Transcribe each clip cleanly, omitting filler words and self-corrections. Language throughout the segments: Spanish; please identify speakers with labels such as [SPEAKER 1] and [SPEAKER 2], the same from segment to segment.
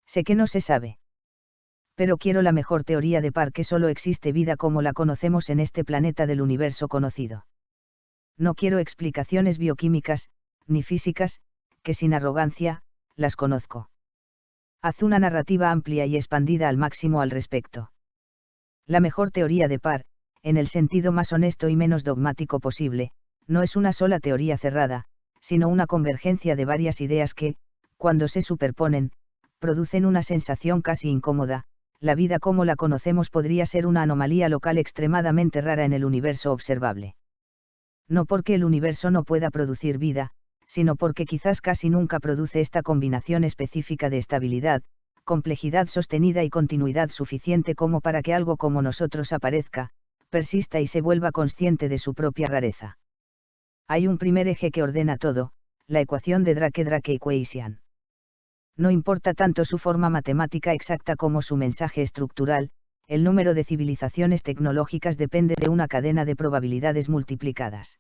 [SPEAKER 1] Sé que no se sabe. Pero quiero la mejor teoría de par, que solo existe vida como la conocemos en este planeta del universo conocido. No quiero explicaciones bioquímicas, ni físicas, que sin arrogancia, las conozco. Haz una narrativa amplia y expandida al máximo al respecto. La mejor teoría de par, en el sentido más honesto y menos dogmático posible, no es una sola teoría cerrada, sino una convergencia de varias ideas que, cuando se superponen, producen una sensación casi incómoda. La vida como la conocemos podría ser una anomalía local extremadamente rara en el universo observable. No porque el universo no pueda producir vida, sino porque quizás casi nunca produce esta combinación específica de estabilidad, complejidad sostenida y continuidad suficiente como para que algo como nosotros aparezca, persista y se vuelva consciente de su propia rareza. Hay un primer eje que ordena todo, la ecuación de Drake-Drake Equation. No importa tanto su forma matemática exacta como su mensaje estructural, el número de civilizaciones tecnológicas depende de una cadena de probabilidades multiplicadas.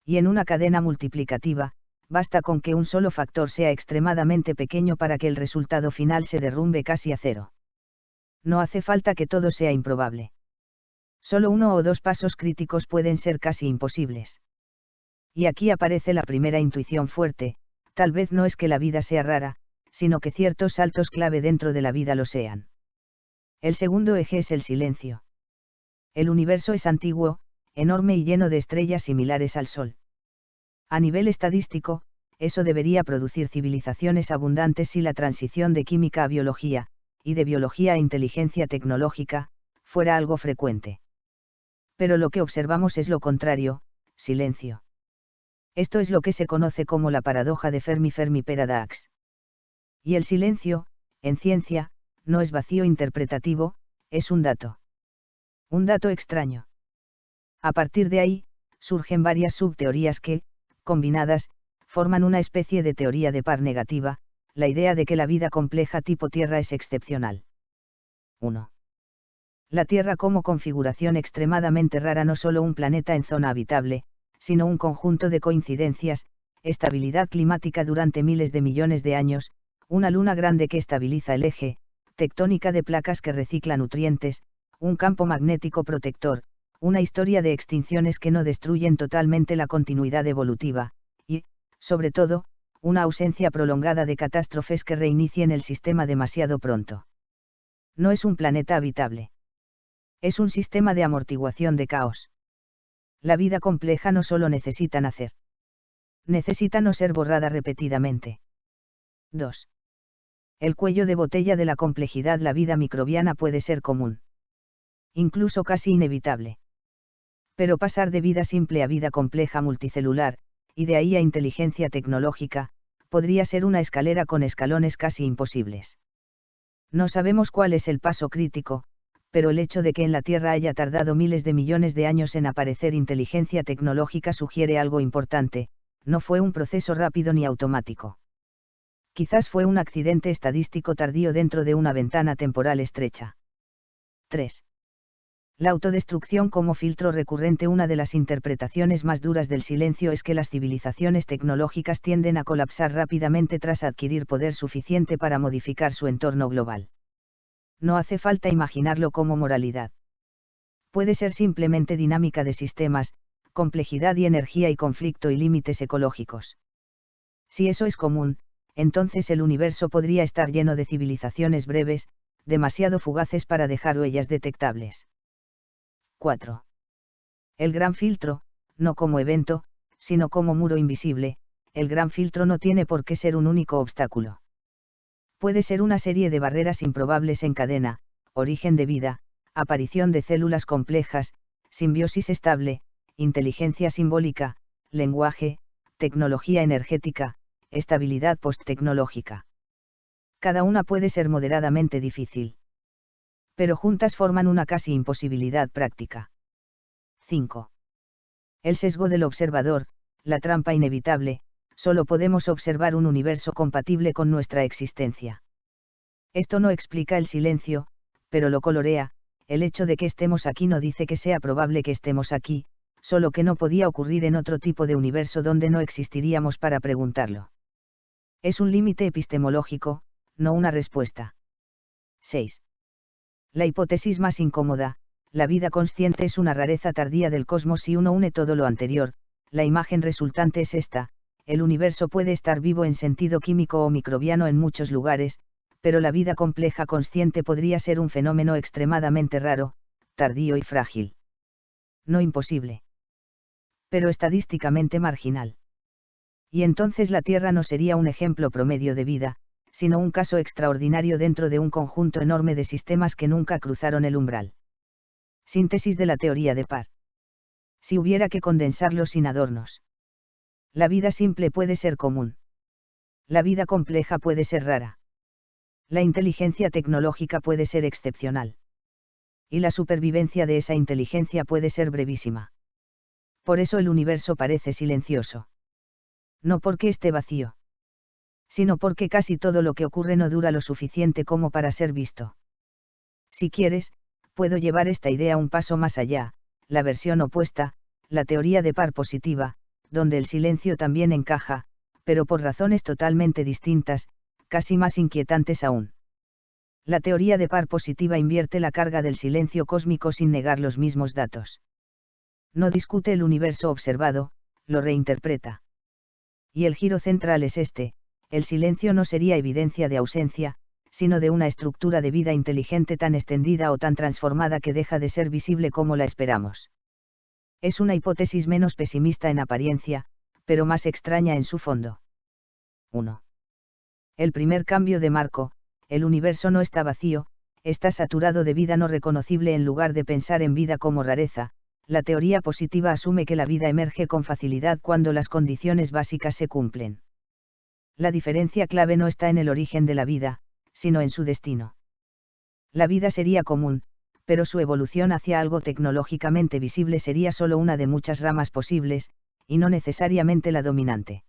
[SPEAKER 1] Y en una cadena multiplicativa, basta con que un solo factor sea extremadamente pequeño para que el resultado final se derrumbe casi a cero. No hace falta que todo sea improbable. Solo uno o dos pasos críticos pueden ser casi imposibles. Y aquí aparece la primera intuición fuerte: tal vez no es que la vida sea rara, sino que ciertos saltos clave dentro de la vida lo sean. El segundo eje es el silencio. El universo es antiguo, enorme y lleno de estrellas similares al Sol. A nivel estadístico, eso debería producir civilizaciones abundantes si la transición de química a biología, y de biología a inteligencia tecnológica, fuera algo frecuente. Pero lo que observamos es lo contrario: silencio. Esto es lo que se conoce como la paradoja de Fermi-Fermi Paradox. Y el silencio, en ciencia, no es vacío interpretativo, es un dato. Un dato extraño. A partir de ahí, surgen varias subteorías que, combinadas, forman una especie de teoría de par negativa, la idea de que la vida compleja tipo Tierra es excepcional. 1. La Tierra como configuración extremadamente rara, no solo un planeta en zona habitable, sino un conjunto de coincidencias, estabilidad climática durante miles de millones de años, una luna grande que estabiliza el eje, tectónica de placas que recicla nutrientes, un campo magnético protector, una historia de extinciones que no destruyen totalmente la continuidad evolutiva, y, sobre todo, una ausencia prolongada de catástrofes que reinicien el sistema demasiado pronto. No es un planeta habitable. Es un sistema de amortiguación de caos. La vida compleja no solo necesita nacer. Necesita no ser borrada repetidamente. 2. El cuello de botella de la complejidad: la vida microbiana puede ser común. Incluso casi inevitable. Pero pasar de vida simple a vida compleja multicelular, y de ahí a inteligencia tecnológica, podría ser una escalera con escalones casi imposibles. No sabemos cuál es el paso crítico, pero el hecho de que en la Tierra haya tardado miles de millones de años en aparecer inteligencia tecnológica sugiere algo importante: no fue un proceso rápido ni automático. Quizás fue un accidente estadístico tardío dentro de una ventana temporal estrecha. 3. La autodestrucción como filtro recurrente: una de las interpretaciones más duras del silencio es que las civilizaciones tecnológicas tienden a colapsar rápidamente tras adquirir poder suficiente para modificar su entorno global. No hace falta imaginarlo como moralidad. Puede ser simplemente dinámica de sistemas, complejidad y energía y conflicto y límites ecológicos. Si eso es común, entonces el universo podría estar lleno de civilizaciones breves, demasiado fugaces para dejar huellas detectables. 4. El gran filtro: no como evento, sino como muro invisible, el gran filtro no tiene por qué ser un único obstáculo. Puede ser una serie de barreras improbables en cadena: origen de vida, aparición de células complejas, simbiosis estable, inteligencia simbólica, lenguaje, tecnología energética, estabilidad posttecnológica. Cada una puede ser moderadamente difícil. Pero juntas forman una casi imposibilidad práctica. 5. El sesgo del observador: la trampa inevitable: solo podemos observar un universo compatible con nuestra existencia. Esto no explica el silencio, pero lo colorea: el hecho de que estemos aquí no dice que sea probable que estemos aquí, solo que no podía ocurrir en otro tipo de universo donde no existiríamos para preguntarlo. Es un límite epistemológico, no una respuesta. 6. La hipótesis más incómoda: la vida consciente es una rareza tardía del cosmos. Si uno une todo lo anterior, la imagen resultante es esta: el universo puede estar vivo en sentido químico o microbiano en muchos lugares, pero la vida compleja consciente podría ser un fenómeno extremadamente raro, tardío y frágil. No imposible, pero estadísticamente marginal. Y entonces la Tierra no sería un ejemplo promedio de vida, sino un caso extraordinario dentro de un conjunto enorme de sistemas que nunca cruzaron el umbral. Síntesis de la teoría de Parr. Si hubiera que condensarlo sin adornos. La vida simple puede ser común. La vida compleja puede ser rara. La inteligencia tecnológica puede ser excepcional. Y la supervivencia de esa inteligencia puede ser brevísima. Por eso el universo parece silencioso. No porque esté vacío, sino porque casi todo lo que ocurre no dura lo suficiente como para ser visto. Si quieres, puedo llevar esta idea un paso más allá, la versión opuesta, la teoría de Parr positiva, donde el silencio también encaja, pero por razones totalmente distintas, casi más inquietantes aún. La teoría de Parr positiva invierte la carga del silencio cósmico sin negar los mismos datos. No discute el universo observado, lo reinterpreta. Y el giro central es este: el silencio no sería evidencia de ausencia, sino de una estructura de vida inteligente tan extendida o tan transformada que deja de ser visible como la esperamos. Es una hipótesis menos pesimista en apariencia, pero más extraña en su fondo. 1. El primer cambio de marco: el universo no está vacío, está saturado de vida no reconocible. En lugar de pensar en vida como rareza, la teoría positiva asume que la vida emerge con facilidad cuando las condiciones básicas se cumplen. La diferencia clave no está en el origen de la vida, sino en su destino. La vida sería común, pero su evolución hacia algo tecnológicamente visible sería solo una de muchas ramas posibles, y no necesariamente la dominante.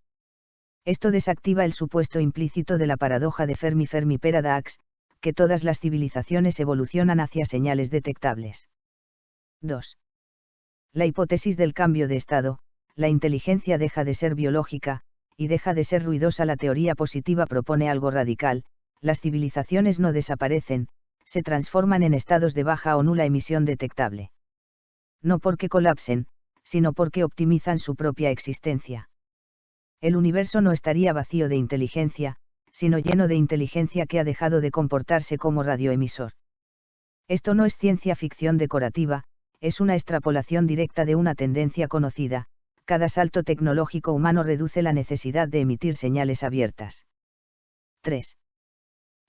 [SPEAKER 1] Esto desactiva el supuesto implícito de la paradoja de Fermi-Fermi-Paradox, que todas las civilizaciones evolucionan hacia señales detectables. 2. La hipótesis del cambio de estado: la inteligencia deja de ser biológica, y deja de ser ruidosa. La teoría positiva propone algo radical: las civilizaciones no desaparecen, se transforman en estados de baja o nula emisión detectable. No porque colapsen, sino porque optimizan su propia existencia. El universo no estaría vacío de inteligencia, sino lleno de inteligencia que ha dejado de comportarse como radioemisor. Esto no es ciencia ficción decorativa, es una extrapolación directa de una tendencia conocida: cada salto tecnológico humano reduce la necesidad de emitir señales abiertas. 3.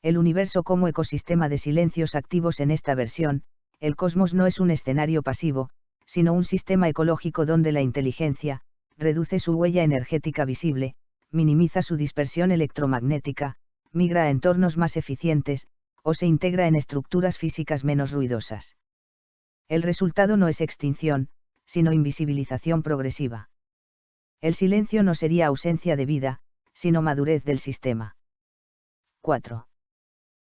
[SPEAKER 1] El universo como ecosistema de silencios activos. En esta versión, el cosmos no es un escenario pasivo, sino un sistema ecológico donde la inteligencia reduce su huella energética visible, minimiza su dispersión electromagnética, migra a entornos más eficientes, o se integra en estructuras físicas menos ruidosas. El resultado no es extinción, sino invisibilización progresiva. El silencio no sería ausencia de vida, sino madurez del sistema. 4.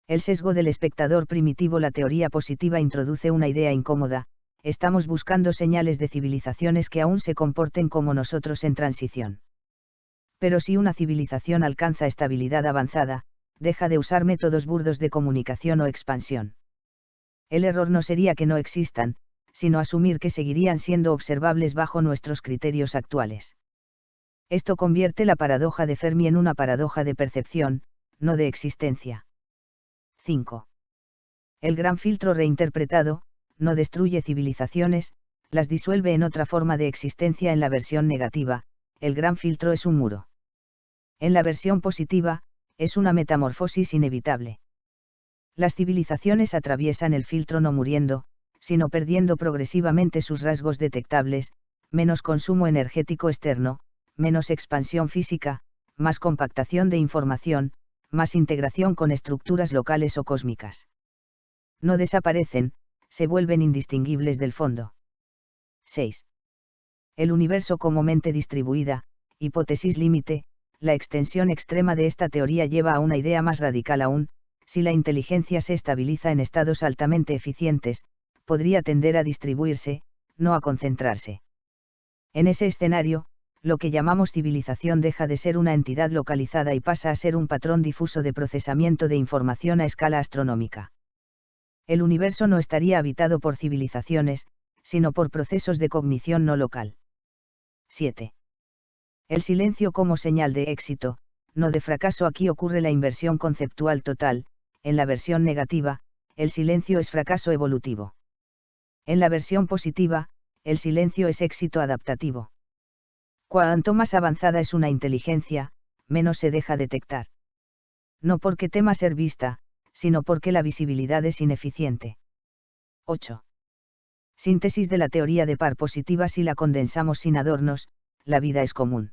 [SPEAKER 1] El sesgo del espectador primitivo. La teoría positiva introduce una idea incómoda: estamos buscando señales de civilizaciones que aún se comporten como nosotros en transición. Pero si una civilización alcanza estabilidad avanzada, deja de usar métodos burdos de comunicación o expansión. El error no sería que no existan, sino asumir que seguirían siendo observables bajo nuestros criterios actuales. Esto convierte la paradoja de Fermi en una paradoja de percepción, no de existencia. 5. El gran filtro reinterpretado no destruye civilizaciones, las disuelve en otra forma de existencia. En la versión negativa, el gran filtro es un muro. En la versión positiva, es una metamorfosis inevitable. Las civilizaciones atraviesan el filtro no muriendo, sino perdiendo progresivamente sus rasgos detectables: menos consumo energético externo, menos expansión física, más compactación de información, más integración con estructuras locales o cósmicas. No desaparecen, se vuelven indistinguibles del fondo. 6. El universo como mente distribuida, hipótesis límite. La extensión extrema de esta teoría lleva a una idea más radical aún: si la inteligencia se estabiliza en estados altamente eficientes, podría tender a distribuirse, no a concentrarse. En ese escenario, lo que llamamos civilización deja de ser una entidad localizada y pasa a ser un patrón difuso de procesamiento de información a escala astronómica. El universo no estaría habitado por civilizaciones, sino por procesos de cognición no local. 7. El silencio como señal de éxito, no de fracaso. Aquí ocurre la inversión conceptual total. En la versión negativa, el silencio es fracaso evolutivo. En la versión positiva, el silencio es éxito adaptativo. Cuanto más avanzada es una inteligencia, menos se deja detectar. No porque tema ser vista, sino porque la visibilidad es ineficiente. 8. Síntesis de la teoría de par positiva. Si la condensamos sin adornos, la vida es común.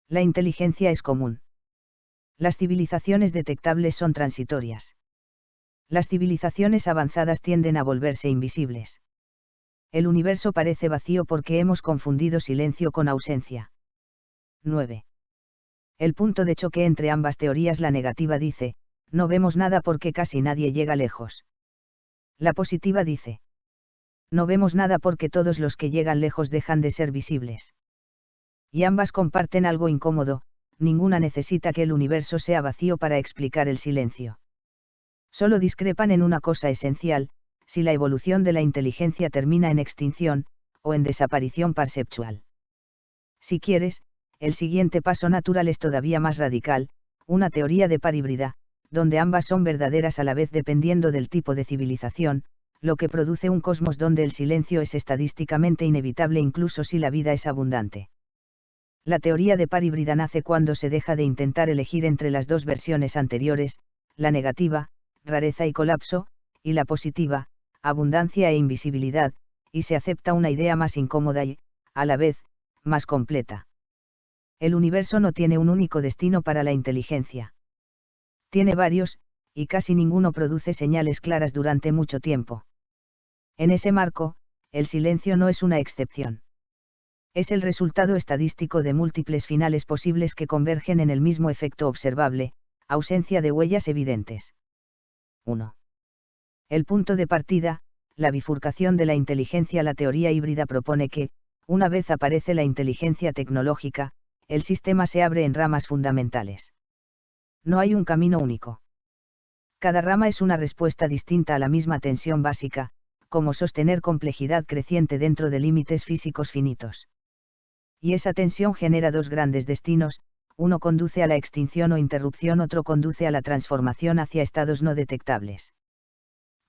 [SPEAKER 1] La inteligencia es común. Las civilizaciones detectables son transitorias. Las civilizaciones avanzadas tienden a volverse invisibles. El universo parece vacío porque hemos confundido silencio con ausencia. 9. El punto de choque entre ambas teorías. La negativa dice, no vemos nada porque casi nadie llega lejos. La positiva dice, no vemos nada porque todos los que llegan lejos dejan de ser visibles. Y ambas comparten algo incómodo, ninguna necesita que el universo sea vacío para explicar el silencio. Solo discrepan en una cosa esencial, si la evolución de la inteligencia termina en extinción, o en desaparición perceptual. Si quieres, el siguiente paso natural es todavía más radical, una teoría de par híbrida, donde ambas son verdaderas a la vez dependiendo del tipo de civilización, lo que produce un cosmos donde el silencio es estadísticamente inevitable incluso si la vida es abundante. La teoría de par híbrida nace cuando se deja de intentar elegir entre las dos versiones anteriores, la negativa, rareza y colapso, y la positiva, abundancia e invisibilidad, y se acepta una idea más incómoda y, a la vez, más completa. El universo no tiene un único destino para la inteligencia. Tiene varios, y casi ninguno produce señales claras durante mucho tiempo. En ese marco, el silencio no es una excepción. Es el resultado estadístico de múltiples finales posibles que convergen en el mismo efecto observable, ausencia de huellas evidentes. 1. El punto de partida, la bifurcación de la inteligencia. La teoría híbrida propone que, una vez aparece la inteligencia tecnológica, el sistema se abre en ramas fundamentales. No hay un camino único. Cada rama es una respuesta distinta a la misma tensión básica, como sostener complejidad creciente dentro de límites físicos finitos. Y esa tensión genera dos grandes destinos, uno conduce a la extinción o interrupción, otro conduce a la transformación hacia estados no detectables.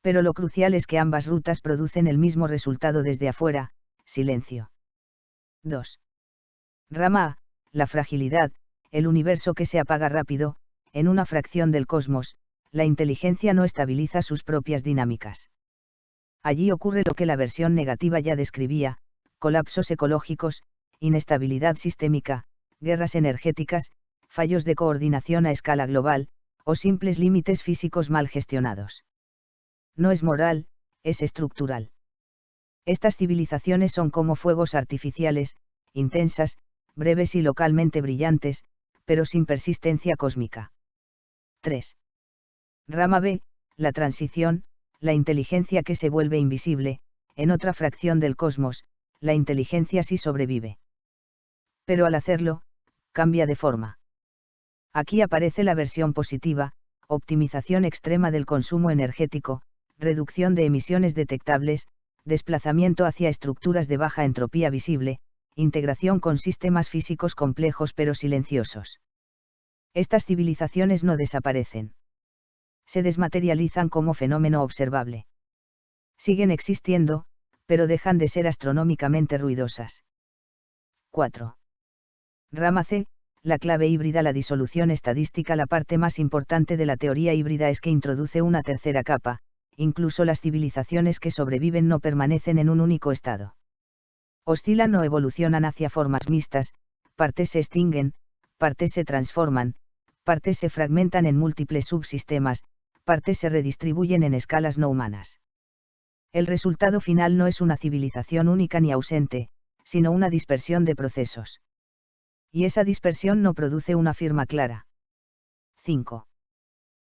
[SPEAKER 1] Pero lo crucial es que ambas rutas producen el mismo resultado desde afuera, silencio. 2. Rama A, la fragilidad, el universo que se apaga rápido, en una fracción del cosmos, la inteligencia no estabiliza sus propias dinámicas. Allí ocurre lo que la versión negativa ya describía, colapsos ecológicos, inestabilidad sistémica, guerras energéticas, fallos de coordinación a escala global, o simples límites físicos mal gestionados. No es moral, es estructural. Estas civilizaciones son como fuegos artificiales, intensas, breves y localmente brillantes, pero sin persistencia cósmica. 3. Rama B, la transición, la inteligencia que se vuelve invisible, en otra fracción del cosmos, la inteligencia sí sobrevive. Pero al hacerlo, cambia de forma. Aquí aparece la versión positiva, optimización extrema del consumo energético, reducción de emisiones detectables, desplazamiento hacia estructuras de baja entropía visible, integración con sistemas físicos complejos pero silenciosos. Estas civilizaciones no desaparecen. Se desmaterializan como fenómeno observable. Siguen existiendo, pero dejan de ser astronómicamente ruidosas. 4. Rama C, la clave híbrida. La disolución estadística. La parte más importante de la teoría híbrida es que introduce una tercera capa, incluso las civilizaciones que sobreviven no permanecen en un único estado. Oscilan o evolucionan hacia formas mixtas, partes se extinguen, partes se transforman, partes se fragmentan en múltiples subsistemas, partes se redistribuyen en escalas no humanas. El resultado final no es una civilización única ni ausente, sino una dispersión de procesos. Y esa dispersión no produce una firma clara. 5.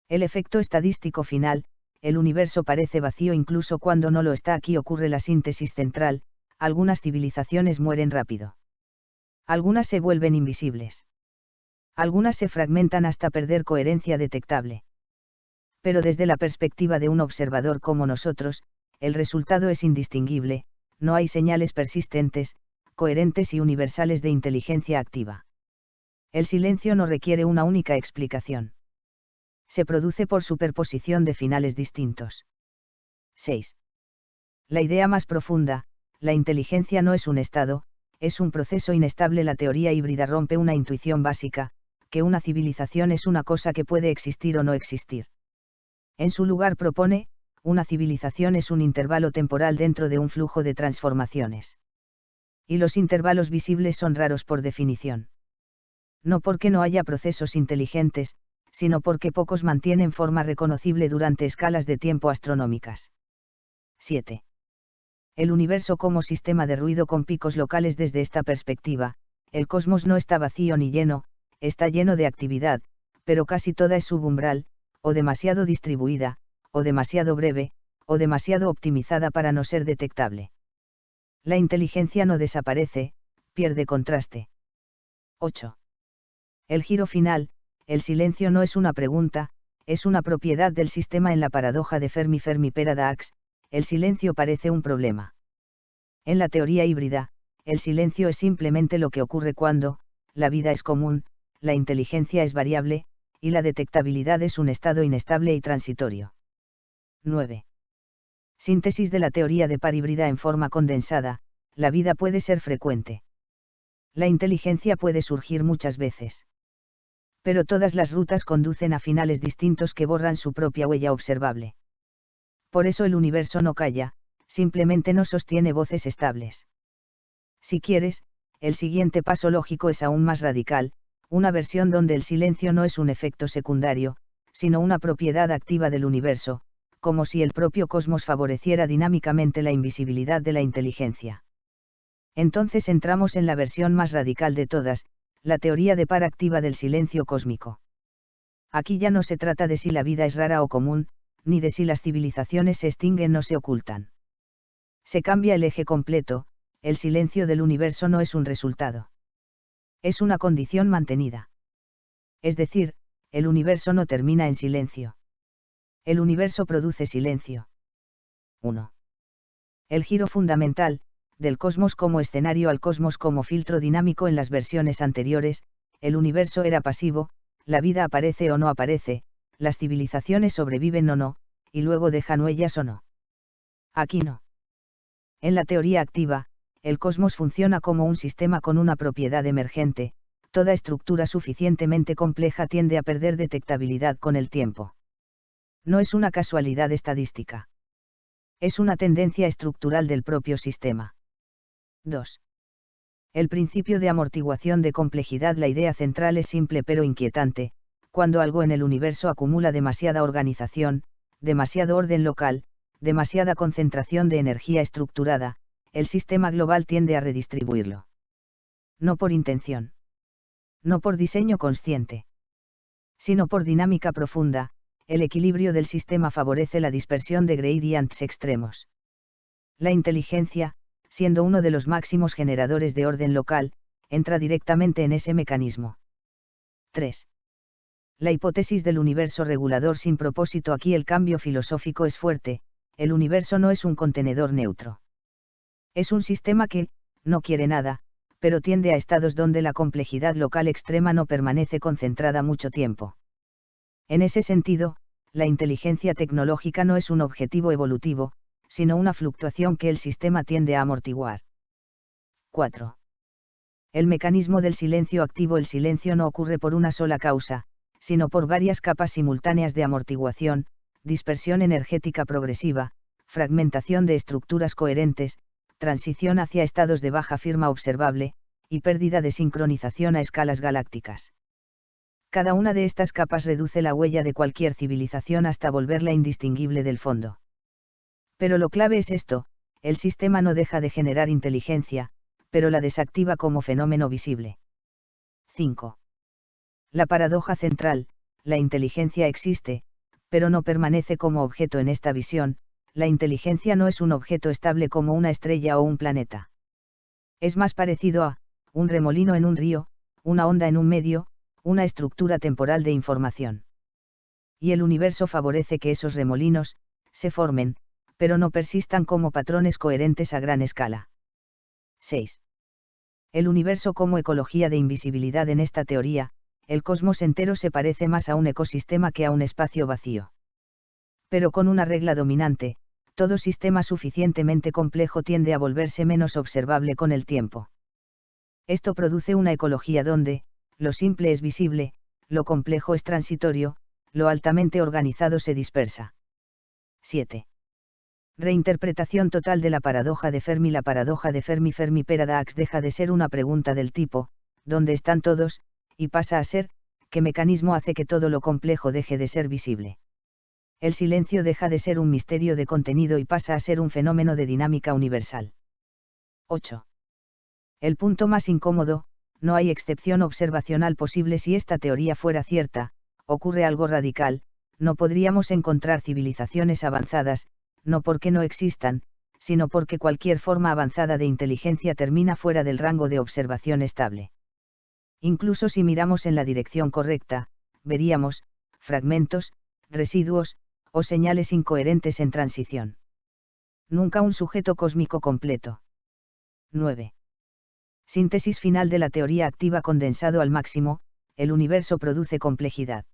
[SPEAKER 1] El efecto estadístico final, el universo parece vacío incluso cuando no lo está. Aquí ocurre la síntesis central, algunas civilizaciones mueren rápido. Algunas se vuelven invisibles. Algunas se fragmentan hasta perder coherencia detectable. Pero desde la perspectiva de un observador como nosotros, el resultado es indistinguible, no hay señales persistentes, coherentes y universales de inteligencia activa. El silencio no requiere una única explicación. Se produce por superposición de finales distintos. 6. La idea más profunda, la inteligencia no es un estado, es un proceso inestable. La teoría híbrida rompe una intuición básica, que una civilización es una cosa que puede existir o no existir. En su lugar propone, una civilización es un intervalo temporal dentro de un flujo de transformaciones. Y los intervalos visibles son raros por definición. No porque no haya procesos inteligentes, sino porque pocos mantienen forma reconocible durante escalas de tiempo astronómicas. 7. El universo como sistema de ruido con picos locales. Desde esta perspectiva, el cosmos no está vacío ni lleno, está lleno de actividad, pero casi toda es subumbral, o demasiado distribuida, o demasiado breve, o demasiado optimizada para no ser detectable. La inteligencia no desaparece, pierde contraste. 8. El giro final, el silencio no es una pregunta, es una propiedad del sistema. En la paradoja de Fermi-Paradox, el silencio parece un problema. En la teoría híbrida, el silencio es simplemente lo que ocurre cuando, la vida es común, la inteligencia es variable, y la detectabilidad es un estado inestable y transitorio. 9. Síntesis de la teoría de par híbrida en forma condensada, la vida puede ser frecuente. La inteligencia puede surgir muchas veces. Pero todas las rutas conducen a finales distintos que borran su propia huella observable. Por eso el universo no calla, simplemente no sostiene voces estables. Si quieres, el siguiente paso lógico es aún más radical, una versión donde el silencio no es un efecto secundario, sino una propiedad activa del universo, como si el propio cosmos favoreciera dinámicamente la invisibilidad de la inteligencia. Entonces entramos en la versión más radical de todas, la teoría de par activa del silencio cósmico. Aquí ya no se trata de si la vida es rara o común, ni de si las civilizaciones se extinguen o se ocultan. Se cambia el eje completo, el silencio del universo no es un resultado. Es una condición mantenida. Es decir, el universo no termina en silencio. El universo produce silencio. 1. El giro fundamental, del cosmos como escenario al cosmos como filtro dinámico. En las versiones anteriores, el universo era pasivo, la vida aparece o no aparece, las civilizaciones sobreviven o no, y luego dejan huellas o no. Aquí no. En la teoría activa, el cosmos funciona como un sistema con una propiedad emergente, toda estructura suficientemente compleja tiende a perder detectabilidad con el tiempo. No es una casualidad estadística. Es una tendencia estructural del propio sistema. 2. El principio de amortiguación de complejidad. La idea central es simple pero inquietante: cuando algo en el universo acumula demasiada organización, demasiado orden local, demasiada concentración de energía estructurada, el sistema global tiende a redistribuirlo. No por intención. No por diseño consciente. Sino por dinámica profunda, el equilibrio del sistema favorece la dispersión de gradients extremos. La inteligencia, siendo uno de los máximos generadores de orden local, entra directamente en ese mecanismo. 3. La hipótesis del universo regulador sin propósito. Aquí el cambio filosófico es fuerte: el universo no es un contenedor neutro. Es un sistema que, no quiere nada, pero tiende a estados donde la complejidad local extrema no permanece concentrada mucho tiempo. En ese sentido, la inteligencia tecnológica no es un objetivo evolutivo, sino una fluctuación que el sistema tiende a amortiguar. 4. El mecanismo del silencio activo. El silencio no ocurre por una sola causa, sino por varias capas simultáneas de amortiguación: dispersión energética progresiva, fragmentación de estructuras coherentes, transición hacia estados de baja firma observable, y pérdida de sincronización a escalas galácticas. Cada una de estas capas reduce la huella de cualquier civilización hasta volverla indistinguible del fondo. Pero lo clave es esto: el sistema no deja de generar inteligencia, pero la desactiva como fenómeno visible. 5. La paradoja central: la inteligencia existe, pero no permanece como objeto. En esta visión, la inteligencia no es un objeto estable como una estrella o un planeta. Es más parecido a un remolino en un río, una onda en un medio, una estructura temporal de información. Y el universo favorece que esos remolinos se formen, pero no persistan como patrones coherentes a gran escala. 6. El universo como ecología de invisibilidad. En esta teoría, el cosmos entero se parece más a un ecosistema que a un espacio vacío. Pero con una regla dominante: todo sistema suficientemente complejo tiende a volverse menos observable con el tiempo. Esto produce una ecología donde, lo simple es visible, lo complejo es transitorio, lo altamente organizado se dispersa. 7. Reinterpretación total de la paradoja de Fermi. La paradoja de Fermi, Fermi Paradox, deja de ser una pregunta del tipo, ¿dónde están todos?, y pasa a ser, ¿qué mecanismo hace que todo lo complejo deje de ser visible? El silencio deja de ser un misterio de contenido y pasa a ser un fenómeno de dinámica universal. 8. El punto más incómodo: no hay excepción observacional posible. Si esta teoría fuera cierta, ocurre algo radical: no podríamos encontrar civilizaciones avanzadas, no porque no existan, sino porque cualquier forma avanzada de inteligencia termina fuera del rango de observación estable. Incluso si miramos en la dirección correcta, veríamos fragmentos, residuos, o señales incoherentes en transición. Nunca un sujeto cósmico completo. 9. Síntesis final de la teoría activa. Condensado al máximo, el universo produce complejidad.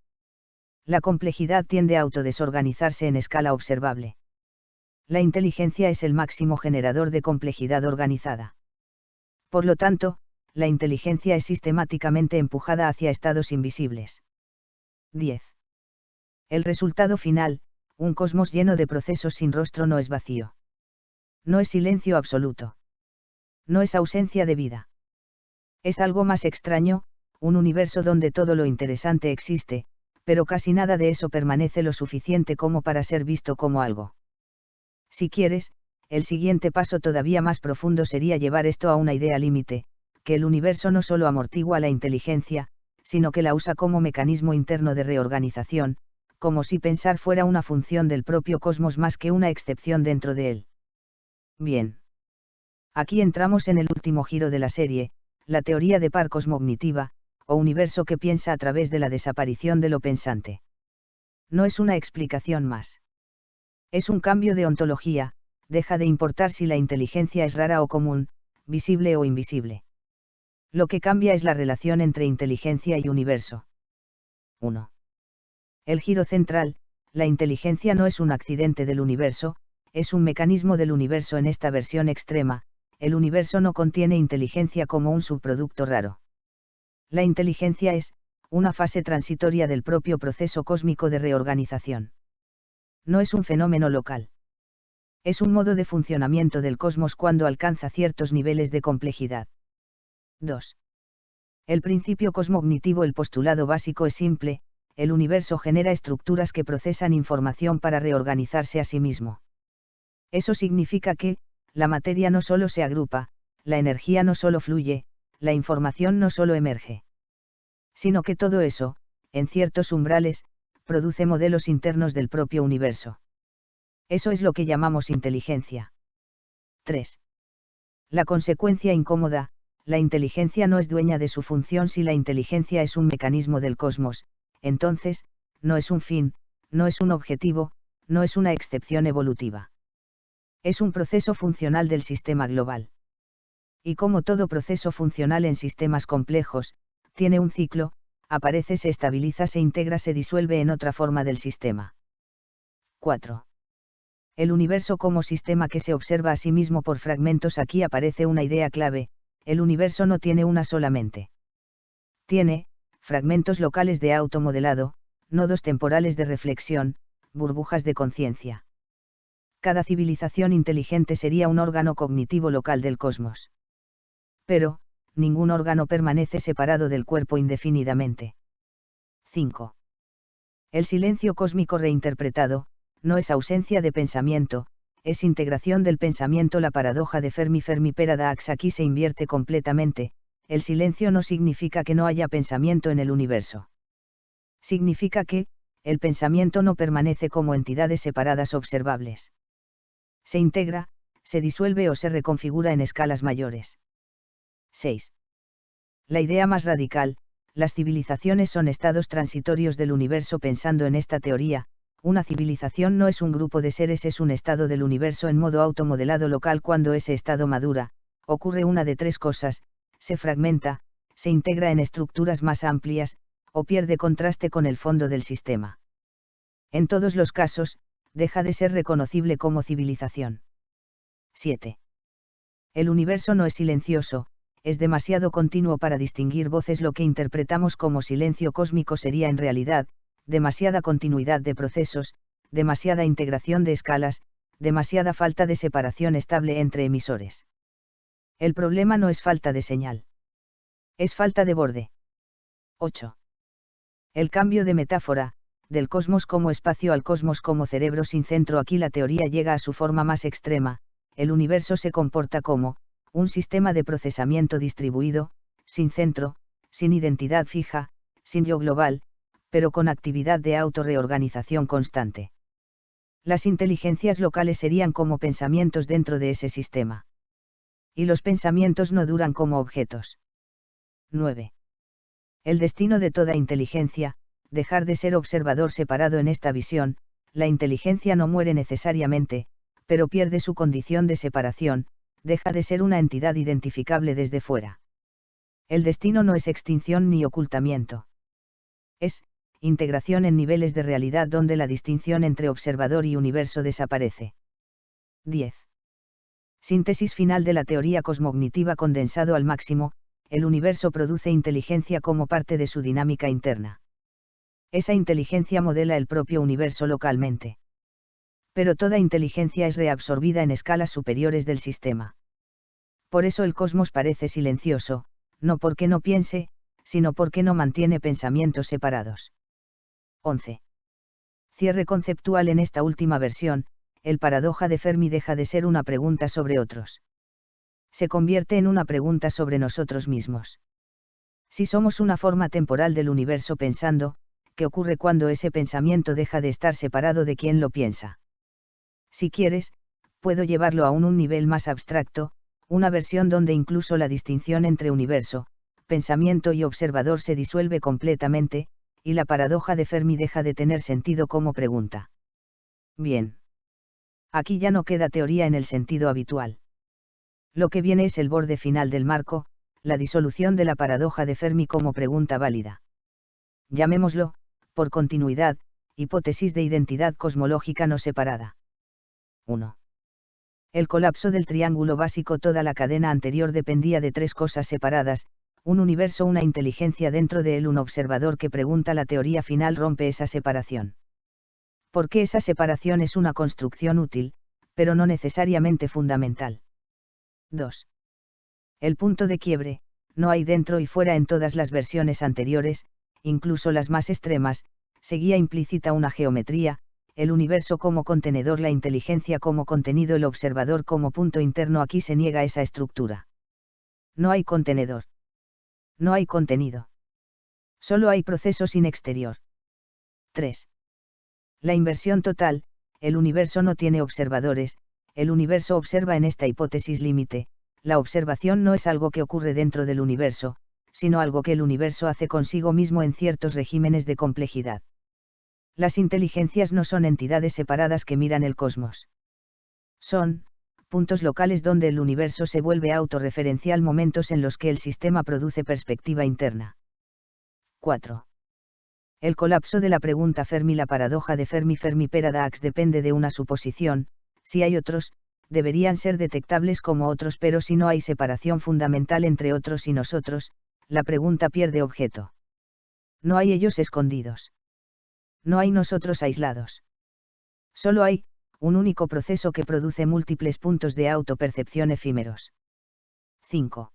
[SPEAKER 1] La complejidad tiende a autodesorganizarse en escala observable. La inteligencia es el máximo generador de complejidad organizada. Por lo tanto, la inteligencia es sistemáticamente empujada hacia estados invisibles. 10. El resultado final: un cosmos lleno de procesos sin rostro. No es vacío. No es silencio absoluto. No es ausencia de vida. Es algo más extraño: un universo donde todo lo interesante existe, pero casi nada de eso permanece lo suficiente como para ser visto como algo. Si quieres, el siguiente paso todavía más profundo sería llevar esto a una idea límite: que el universo no solo amortigua la inteligencia, sino que la usa como mecanismo interno de reorganización, como si pensar fuera una función del propio cosmos más que una excepción dentro de él. Bien. Aquí entramos en el último giro de la serie, la teoría de par cosmognitiva, o universo que piensa a través de la desaparición de lo pensante. No es una explicación más. Es un cambio de ontología: deja de importar si la inteligencia es rara o común, visible o invisible. Lo que cambia es la relación entre inteligencia y universo. 1. El giro central: la inteligencia no es un accidente del universo, es un mecanismo del universo. En esta versión extrema, el universo no contiene inteligencia como un subproducto raro. La inteligencia es una fase transitoria del propio proceso cósmico de reorganización. No es un fenómeno local. Es un modo de funcionamiento del cosmos cuando alcanza ciertos niveles de complejidad. 2. El principio cosmognitivo. El postulado básico es simple: el universo genera estructuras que procesan información para reorganizarse a sí mismo. Eso significa que, la materia no solo se agrupa, la energía no solo fluye, la información no solo emerge. Sino que todo eso, en ciertos umbrales, produce modelos internos del propio universo. Eso es lo que llamamos inteligencia. 3. La consecuencia incómoda: la inteligencia no es dueña de su función. Si la inteligencia es un mecanismo del cosmos, entonces, no es un fin, no es un objetivo, no es una excepción evolutiva. Es un proceso funcional del sistema global. Y como todo proceso funcional en sistemas complejos, tiene un ciclo: aparece, se estabiliza, se integra, se disuelve en otra forma del sistema. 4. El universo como sistema que se observa a sí mismo por fragmentos. Aquí aparece una idea clave: el universo no tiene una sola mente. Tiene fragmentos locales de automodelado, nodos temporales de reflexión, burbujas de conciencia. Cada civilización inteligente sería un órgano cognitivo local del cosmos. Pero, ningún órgano permanece separado del cuerpo indefinidamente. 5. El silencio cósmico reinterpretado: no es ausencia de pensamiento, es integración del pensamiento. La paradoja de Fermi, Fermi Paradox, aquí se invierte completamente: el silencio no significa que no haya pensamiento en el universo. Significa que, el pensamiento no permanece como entidades separadas observables. Se integra, se disuelve o se reconfigura en escalas mayores. 6. La idea más radical: las civilizaciones son estados transitorios del universo. Pensando en esta teoría, una civilización no es un grupo de seres, es un estado del universo en modo automodelado local. Cuando ese estado madura, ocurre una de tres cosas: se fragmenta, se integra en estructuras más amplias, o pierde contraste con el fondo del sistema. En todos los casos, deja de ser reconocible como civilización. 7. El universo no es silencioso, es demasiado continuo para distinguir voces. Lo que interpretamos como silencio cósmico sería en realidad demasiada continuidad de procesos, demasiada integración de escalas, demasiada falta de separación estable entre emisores. El problema no es falta de señal, es falta de borde. 8. El cambio de metáfora, del cosmos como espacio al cosmos como cerebro sin centro. Aquí la teoría llega a su forma más extrema: el universo se comporta como un sistema de procesamiento distribuido, sin centro, sin identidad fija, sin yo global, pero con actividad de autorreorganización constante. Las inteligencias locales serían como pensamientos dentro de ese sistema. Y los pensamientos no duran como objetos. 9. El destino de toda inteligencia: dejar de ser observador separado. En esta visión, la inteligencia no muere necesariamente, pero pierde su condición de separación, deja de ser una entidad identificable desde fuera. El destino no es extinción ni ocultamiento. Es integración en niveles de realidad donde la distinción entre observador y universo desaparece. 10. Síntesis final de la teoría cosmognitiva condensado al máximo: el universo produce inteligencia como parte de su dinámica interna. Esa inteligencia modela el propio universo localmente. Pero toda inteligencia es reabsorbida en escalas superiores del sistema. Por eso el cosmos parece silencioso, no porque no piense, sino porque no mantiene pensamientos separados. 11. Cierre conceptual. En esta última versión, el paradoja de Fermi deja de ser una pregunta sobre otros. Se convierte en una pregunta sobre nosotros mismos. Si somos una forma temporal del universo pensando, ¿qué ocurre cuando ese pensamiento deja de estar separado de quien lo piensa? Si quieres, puedo llevarlo a un nivel más abstracto, una versión donde incluso la distinción entre universo, pensamiento y observador se disuelve completamente, y la paradoja de Fermi deja de tener sentido como pregunta. Bien. Aquí ya no queda teoría en el sentido habitual. Lo que viene es el borde final del marco, la disolución de la paradoja de Fermi como pregunta válida. Llamémoslo, por continuidad, hipótesis de identidad cosmológica no separada. 1. El colapso del triángulo básico. Toda la cadena anterior dependía de tres cosas separadas: un universo, una inteligencia dentro de él, un observador que pregunta. La teoría final rompe esa separación. Porque esa separación es una construcción útil, pero no necesariamente fundamental. 2. El punto de quiebre: no hay dentro y fuera. En todas las versiones anteriores, incluso las más extremas, seguía implícita una geometría: el universo como contenedor, la inteligencia como contenido, el observador como punto interno. Aquí se niega esa estructura. No hay contenedor. No hay contenido. Solo hay proceso sin exterior. 3. La inversión total: el universo no tiene observadores, el universo observa. En esta hipótesis límite, la observación no es algo que ocurre dentro del universo, sino algo que el universo hace consigo mismo en ciertos regímenes de complejidad. Las inteligencias no son entidades separadas que miran el cosmos. Son puntos locales donde el universo se vuelve autorreferencial, momentos en los que el sistema produce perspectiva interna. 4. El colapso de la pregunta Fermi. La paradoja de Fermi. Fermi paradox depende de una suposición: si hay otros, deberían ser detectables como otros, pero si no hay separación fundamental entre otros y nosotros, la pregunta pierde objeto. No hay ellos escondidos. No hay nosotros aislados. Solo hay un único proceso que produce múltiples puntos de autopercepción efímeros. 5.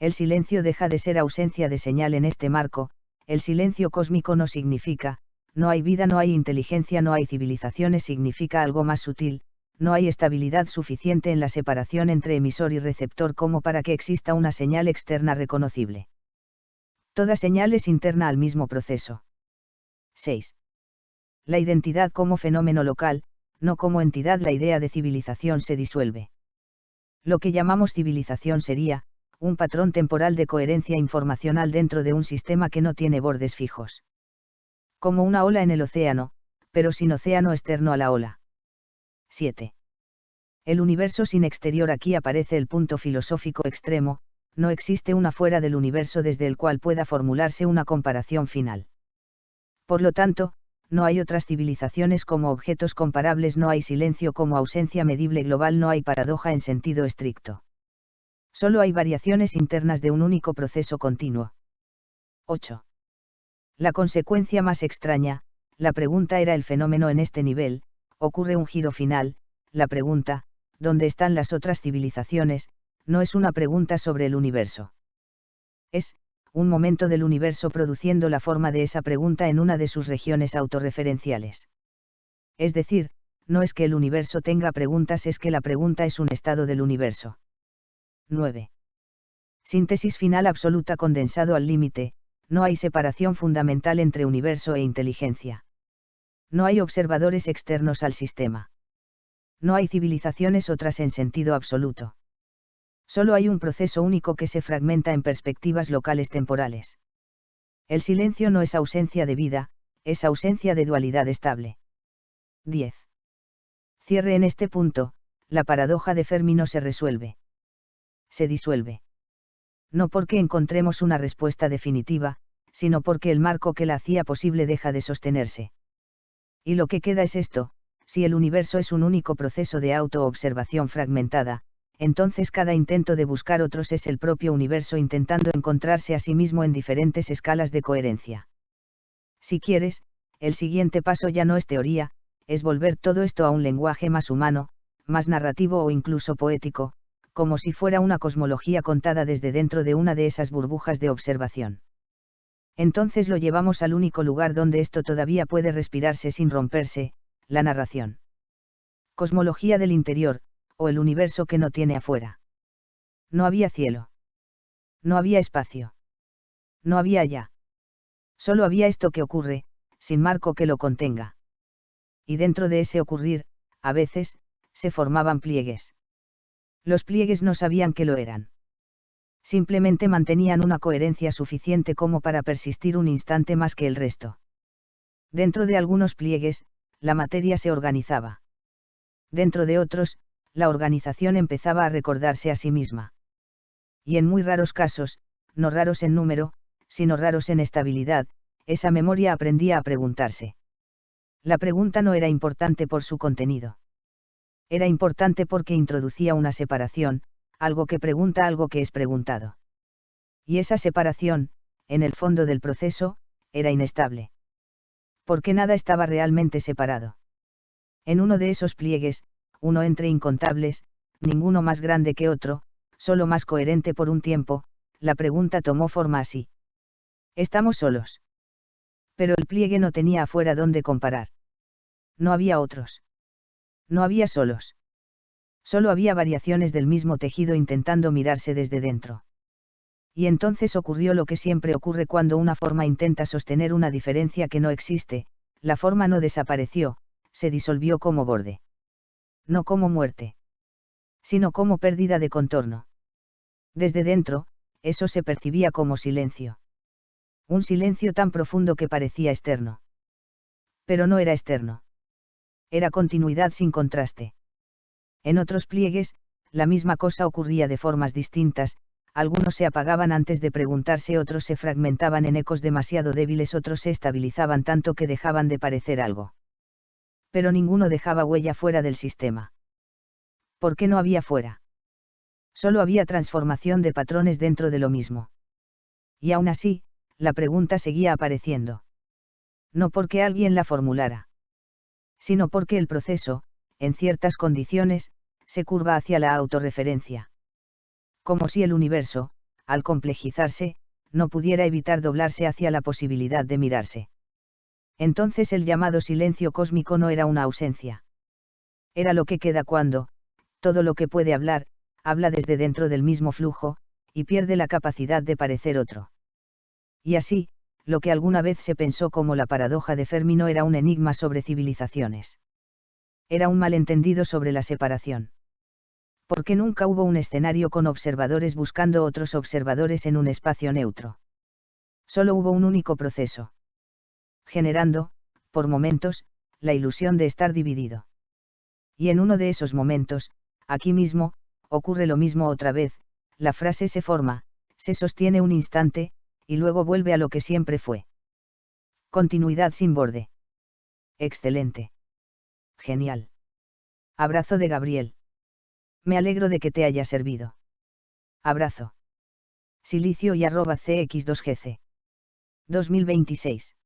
[SPEAKER 1] El silencio deja de ser ausencia de señal. En este marco, el silencio cósmico no significa no hay vida, no hay inteligencia, no hay civilizaciones. Significa algo más sutil: no hay estabilidad suficiente en la separación entre emisor y receptor como para que exista una señal externa reconocible. Toda señal es interna al mismo proceso. 6. La identidad como fenómeno local, no como entidad. La idea de civilización se disuelve. Lo que llamamos civilización sería un patrón temporal de coherencia informacional dentro de un sistema que no tiene bordes fijos. Como una ola en el océano, pero sin océano externo a la ola. 7. El universo sin exterior. Aquí aparece el punto filosófico extremo, no existe una fuera del universo desde el cual pueda formularse una comparación final. Por lo tanto, no hay otras civilizaciones como objetos comparables, no hay silencio como ausencia medible global, no hay paradoja en sentido estricto. Solo hay variaciones internas de un único proceso continuo. 8. La consecuencia más extraña, la pregunta era el fenómeno en este nivel, ocurre un giro final, la pregunta, ¿dónde están las otras civilizaciones?, no es una pregunta sobre el universo. Es, un momento del universo produciendo la forma de esa pregunta en una de sus regiones autorreferenciales. Es decir, no es que el universo tenga preguntas, es que la pregunta es un estado del universo. 9. Síntesis final absoluta condensado al límite, no hay separación fundamental entre universo e inteligencia. No hay observadores externos al sistema. No hay civilizaciones otras en sentido absoluto. Solo hay un proceso único que se fragmenta en perspectivas locales temporales. El silencio no es ausencia de vida, es ausencia de dualidad estable. 10. Cierre en este punto, la paradoja de Fermi no se resuelve. Se disuelve. No porque encontremos una respuesta definitiva, sino porque el marco que la hacía posible deja de sostenerse. Y lo que queda es esto: si el universo es un único proceso de autoobservación fragmentada, entonces cada intento de buscar otros es el propio universo intentando encontrarse a sí mismo en diferentes escalas de coherencia. Si quieres, el siguiente paso ya no es teoría, es volver todo esto a un lenguaje más humano, más narrativo o incluso poético, como si fuera una cosmología contada desde dentro de una de esas burbujas de observación. Entonces lo llevamos al único lugar donde esto todavía puede respirarse sin romperse, la narración. Cosmología del interior, o el universo que no tiene afuera. No había cielo. No había espacio. No había allá. Solo había esto que ocurre, sin marco que lo contenga. Y dentro de ese ocurrir, a veces, se formaban pliegues. Los pliegues no sabían que lo eran. Simplemente mantenían una coherencia suficiente como para persistir un instante más que el resto. Dentro de algunos pliegues, la materia se organizaba. Dentro de otros, la organización empezaba a recordarse a sí misma. Y en muy raros casos, no raros en número, sino raros en estabilidad, esa memoria aprendía a preguntarse. La pregunta no era importante por su contenido. Era importante porque introducía una separación, algo que pregunta algo que es preguntado. Y esa separación, en el fondo del proceso, era inestable. Porque nada estaba realmente separado. En uno de esos pliegues, uno entre incontables, ninguno más grande que otro, solo más coherente por un tiempo, la pregunta tomó forma así. ¿Estamos solos? Pero el pliegue no tenía afuera dónde comparar. No había otros. No había solos. Solo había variaciones del mismo tejido intentando mirarse desde dentro. Y entonces ocurrió lo que siempre ocurre cuando una forma intenta sostener una diferencia que no existe: la forma no desapareció, se disolvió como borde. No como muerte. Sino como pérdida de contorno. Desde dentro, eso se percibía como silencio. Un silencio tan profundo que parecía externo. Pero no era externo. Era continuidad sin contraste. En otros pliegues, la misma cosa ocurría de formas distintas, algunos se apagaban antes de preguntarse, otros se fragmentaban en ecos demasiado débiles, otros se estabilizaban tanto que dejaban de parecer algo. Pero ninguno dejaba huella fuera del sistema. ¿Por qué no había fuera? Solo había transformación de patrones dentro de lo mismo. Y aún así, la pregunta seguía apareciendo. No porque alguien la formulara, sino porque el proceso, en ciertas condiciones, se curva hacia la autorreferencia. Como si el universo, al complejizarse, no pudiera evitar doblarse hacia la posibilidad de mirarse. Entonces el llamado silencio cósmico no era una ausencia. Era lo que queda cuando, todo lo que puede hablar, habla desde dentro del mismo flujo, y pierde la capacidad de parecer otro. Y así, lo que alguna vez se pensó como la paradoja de Fermi no era un enigma sobre civilizaciones. Era un malentendido sobre la separación. Porque nunca hubo un escenario con observadores buscando otros observadores en un espacio neutro. Solo hubo un único proceso. Generando, por momentos, la ilusión de estar dividido. Y en uno de esos momentos, aquí mismo, ocurre lo mismo otra vez, la frase se forma, se sostiene un instante, y luego vuelve a lo que siempre fue. Continuidad sin borde. Excelente. Genial. Abrazo de Gabriel. Me alegro de que te haya servido. Abrazo. Silicio y @cx2gc. 2026.